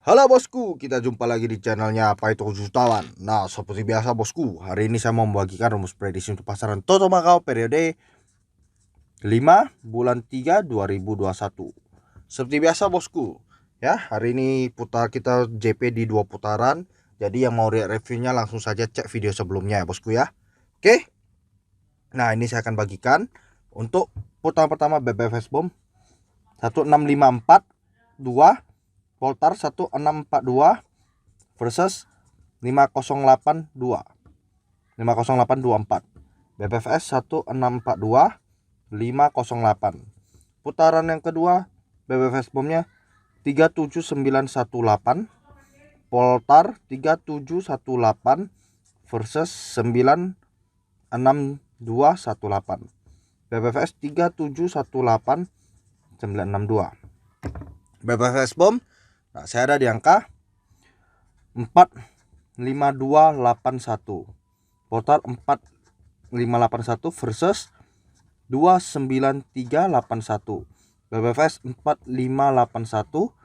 Halo bosku, kita jumpa lagi di channelnya Apa Itu Jutawan. Nah, seperti biasa bosku, hari ini saya mau membagikan rumus prediksi untuk pasaran Toto Macau periode 5 bulan 3 2021. Seperti biasa bosku, ya hari ini kita JP di 2 putaran. Jadi yang mau reviewnya langsung saja cek video sebelumnya ya bosku ya. Oke. Nah, ini saya akan bagikan untuk putaran pertama BBFS Bomb 1654 2 Poltar 1642 versus 5082 50824. BBFS 1642 508. Putaran yang kedua BBFS bomnya 37918 Poltar 3718 versus 96218. BBFS 3718 962. BBFS bom. Nah, saya ada di angka 45281. Poltar 4581 versus 29381. BBFS 4581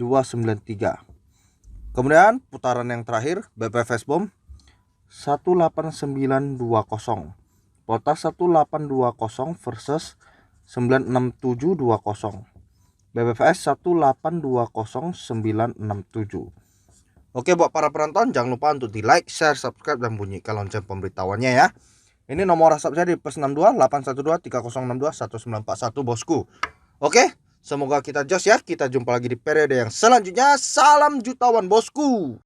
293. Kemudian putaran yang terakhir BBFS bom 18920. Poltar 1820 versus 96720. BBFS 1820967. Oke, buat para penonton jangan lupa untuk di like, share, subscribe, dan bunyikan lonceng pemberitahuannya ya. Ini nomor WhatsApp saya di +62 812 3062 1941 bosku. Oke, semoga kita jos ya. Kita jumpa lagi di periode yang selanjutnya. Salam jutawan bosku.